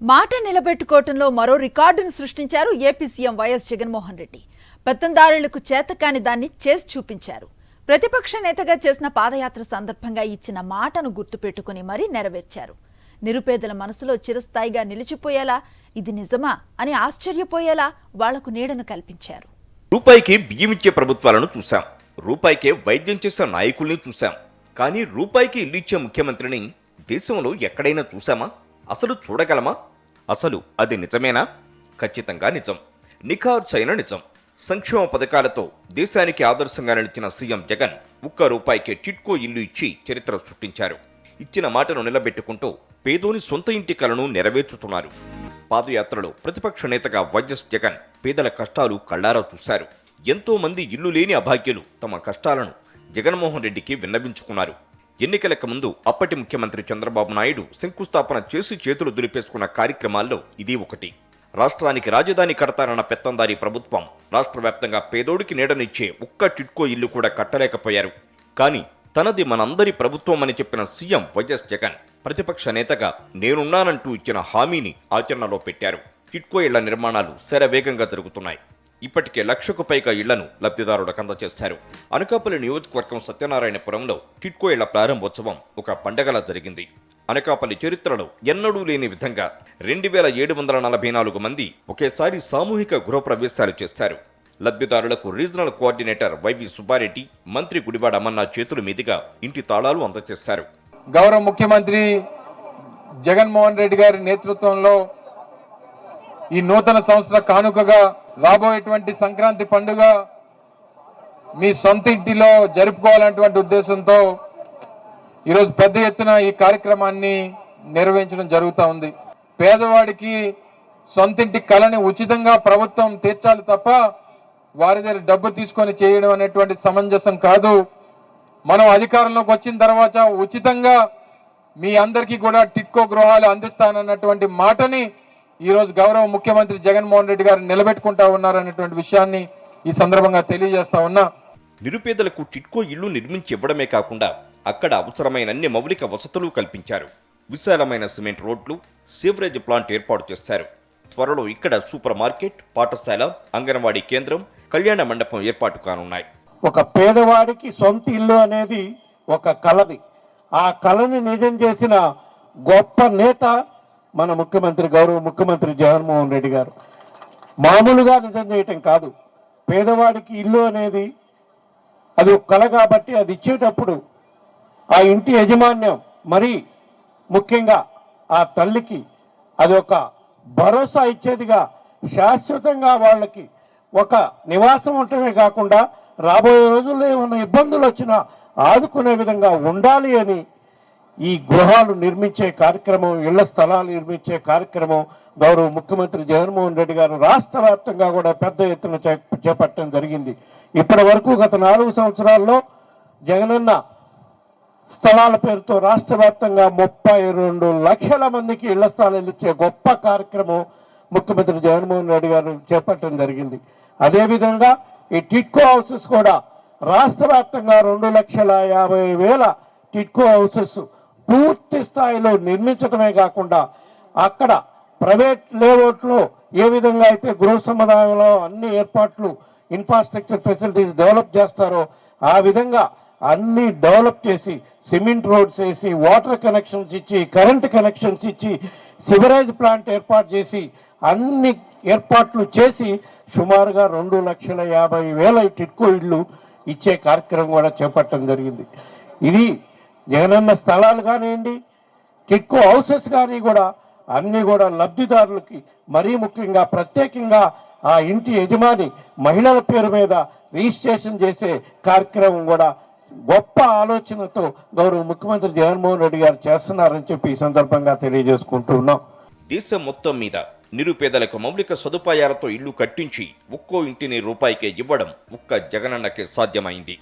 మాట నిలబెట్టుకోవటంలో మరో రికార్డును సృష్టించారు AP CM YS Jaganmohan Reddy. పెత్తందారులకు చేతకాని దాన్ని చేసి చూపించారు. ప్రతిపక్ష నేతగా చేసిన పాదయాత్ర సందర్భంగా ఇచ్చిన మాటను గుర్తుపెట్టుకుని మరీ నెరవేర్చారు. నిరుపేదల మనసులో చిరస్థాయిగా నిలిచిపోయేలా ఇది నిజమా అని ఆశ్చర్యపోయేలా వాళ్లకు నీడను కల్పించారు. రూపాయికి బియ్యమిచ్చే ప్రభుత్వాలను చూశాం, రూపాయికే వైద్యం చేసే నాయకుల్ని చూశాం. కానీ రూపాయికి ఇల్లు ఇచ్చే ముఖ్యమంత్రిని దేశంలో ఎక్కడైనా చూశామా? అసలు చూడగలమా? అసలు అది నిజమేనా? ఖచ్చితంగా నిజం, నిఖార్సైన నిజం. సంక్షేమ పథకాలతో దేశానికి ఆదర్శంగా నిలిచిన సీఎం జగన్ ₹1 టిట్కో ఇల్లు ఇచ్చి చరిత్ర సృష్టించారు. ఇచ్చిన మాటను నిలబెట్టుకుంటూ పేదోని సొంత ఇంటి కలను నెరవేర్చుతున్నారు. పాదయాత్రలో ప్రతిపక్ష నేతగా వైఎస్ జగన్ పేదల కష్టాలు కళ్లారా చూశారు. ఎంతో మంది ఇల్లు లేని అభాగ్యులు తమ కష్టాలను జగన్మోహన్ రెడ్డికి విన్నవించుకున్నారు. ఎన్నికలకు ముందు అప్పటి ముఖ్యమంత్రి చంద్రబాబు నాయుడు శంకుస్థాపన చేసి చేతులు దులిపేసుకున్న కార్యక్రమాల్లో ఇది ఒకటి. రాష్ట్రానికి రాజధాని కడతానన్న పెత్తందారీ ప్రభుత్వం రాష్ట్ర వ్యాప్తంగా పేదోడికి నీడనిచ్చే ఒక్క టిట్కో ఇల్లు కూడా కట్టలేకపోయారు. కానీ తనది మనందరి ప్రభుత్వం అని చెప్పిన సీఎం వైఎస్ జగన్ ప్రతిపక్ష నేతగా నేనున్నానంటూ ఇచ్చిన హామీని ఆచరణలో పెట్టారు. టిట్కో ఇళ్ల నిర్మాణాలు శరవేగంగా జరుగుతున్నాయి. ఇప్పటికే 1,00,000కు పైగా ఇళ్లను లబ్ధిదారులకు అందజేశారు. అనకాపల్లి నియోజకవర్గం సత్యనారాయణపురంలో టిట్కో ఇళ్ల ప్రారంభోత్సవం ఒక పండగలా జరిగింది. అనకాపల్లి చరిత్రలో ఎన్నడూ లేని విధంగా 2,744 మంది ఒకేసారి సామూహిక గృహప్రవేశాలు చేశారు. లబ్ధిదారులకు రీజనల్ కోఆర్డినేటర్ వైవి సుబ్బారెడ్డి, మంత్రి గుడివాడ అమర్నాథ్ చేతుల మీదుగా ఇంటి తాళాలు అందజేశారు. గౌరవ ముఖ్యమంత్రి జగన్మోహన్ రెడ్డి గారి నేతృత్వంలో ఈ నూతన సంవత్సర కానుకగా రాబోయేటువంటి సంక్రాంతి పండుగ మీ సొంత ఇంటిలో జరుపుకోవాలనేటువంటి ఉద్దేశంతో ఈరోజు పెద్ద ఎత్తున ఈ కార్యక్రమాన్ని నిర్వహించడం జరుగుతూ ఉంది. పేదవాడికి సొంతింటి కళని ఉచితంగా ప్రభుత్వం తీర్చాలి తప్ప వారి దగ్గర డబ్బు తీసుకొని చేయడం అనేటువంటి సమంజసం కాదు. మనం అధికారంలోకి వచ్చిన తర్వాత ఉచితంగా మీ అందరికీ కూడా టిట్కో గృహాలు అందిస్తానన్నటువంటి మాటని ఈరోజు గౌరవ ముఖ్యమంత్రి జగన్మోహన్ రెడ్డి గారు నిలబెట్టుకుంటా ఉన్నారనేటువంటి విషయాన్ని ఈ సందర్భంగా తెలియజేస్తా ఉన్నా. నిరుపేదలకు టిట్కో ఇళ్లు నిర్మించి ఇవ్వడమే కాకుండా అక్కడ అవసరమైన అన్ని మౌలిక వసతులు కల్పించారు. విశాలమైన సిమెంట్ రోడ్లు, సీవరేజ్ ప్లాంట్ ఏర్పాటు చేశారు. త్వరలో ఇక్కడ సూపర్ మార్కెట్, పాఠశాల, అంగన్వాడీ కేంద్రం, కళ్యాణ మండపం ఏర్పాటు కానున్నాయి. ఒక పేదవాడికి సొంత ఇల్లు అనేది ఒక కళది. ఆ కళని నిజం చేసిన గొప్ప నేత మన ముఖ్యమంత్రి, గౌరవ ముఖ్యమంత్రి జగన్మోహన్ రెడ్డి గారు. మామూలుగా నిజం చేయటం కాదు, పేదవాడికి ఇల్లు అనేది అది ఒక కళ కాబట్టి అది ఇచ్చేటప్పుడు ఆ ఇంటి యాజమాన్యం, మరి ముఖ్యంగా ఆ తల్లికి అది ఒక భరోసా ఇచ్చేదిగా, శాశ్వతంగా వాళ్ళకి ఒక నివాసం ఉండటమే కాకుండా రాబోయే రోజుల్లో ఏమైనా ఇబ్బందులు వచ్చినా ఆదుకునే విధంగా ఉండాలి అని ఈ గృహాలు నిర్మించే కార్యక్రమం, ఇళ్ల స్థలాలు నిర్మించే కార్యక్రమం గౌరవ ముఖ్యమంత్రి జగన్మోహన్ రెడ్డి గారు రాష్ట్ర వ్యాప్తంగా కూడా పెద్ద ఎత్తున చేపట్టడం జరిగింది. ఇప్పటి వరకు గత 4 సంవత్సరాల్లో జగనన్న స్థలాల పేరుతో రాష్ట్ర వ్యాప్తంగా 32 లక్షల మందికి ఇళ్ల స్థలాలు ఇచ్చే గొప్ప కార్యక్రమం ముఖ్యమంత్రి జగన్మోహన్ రెడ్డి గారు చేపట్టడం జరిగింది. అదేవిధంగా ఈ టిట్కో హౌసెస్ కూడా రాష్ట్ర వ్యాప్తంగా 2,50,000 టిట్కో హౌసెస్ పూర్తి స్థాయిలో నిర్మించడమే కాకుండా అక్కడ ప్రైవేట్ లేఅవుట్లో ఏ విధంగా అయితే గృహ సముదాయంలో అన్ని ఏర్పాట్లు, ఇన్ఫ్రాస్ట్రక్చర్ ఫెసిలిటీస్ డెవలప్ చేస్తారో ఆ విధంగా అన్ని డెవలప్ చేసి సిమెంట్ రోడ్స్ వేసి, వాటర్ కనెక్షన్స్ ఇచ్చి, కరెంట్ కనెక్షన్స్ ఇచ్చి, సివరేజ్ ప్లాంట్ ఏర్పాటు చేసి అన్ని ఏర్పాట్లు చేసి సుమారుగా 2,50,000 టిట్కో ఇళ్ళు ఇచ్చే కార్యక్రమం కూడా చేపట్టడం జరిగింది. ఇది జగనన్న స్థలాలు కానివ్వండి, టిట్కో హౌసెస్ కానీ కూడా అన్నీ కూడా లబ్ధిదారులకి, మరీ ముఖ్యంగా ప్రత్యేకంగా ఆ ఇంటి యజమాని మహిళల పేరు మీద రిజిస్ట్రేషన్ చేసే కార్యక్రమం కూడా గొప్ప ఆలోచనతో గౌరవ ముఖ్యమంత్రి జగన్మోహన్ రెడ్డి గారు చేస్తున్నారని చెప్పి ఈ సందర్భంగా తెలియజేసుకుంటూ ఉన్నాం. దేశం మొత్తం మీద నిరుపేదలకు మౌలిక సదుపాయాలతో ఇళ్లు కట్టించి ఒక్కో ఇంటిని రూపాయికే ఇవ్వడం ఒక్క జగనన్నకే సాధ్యమైంది.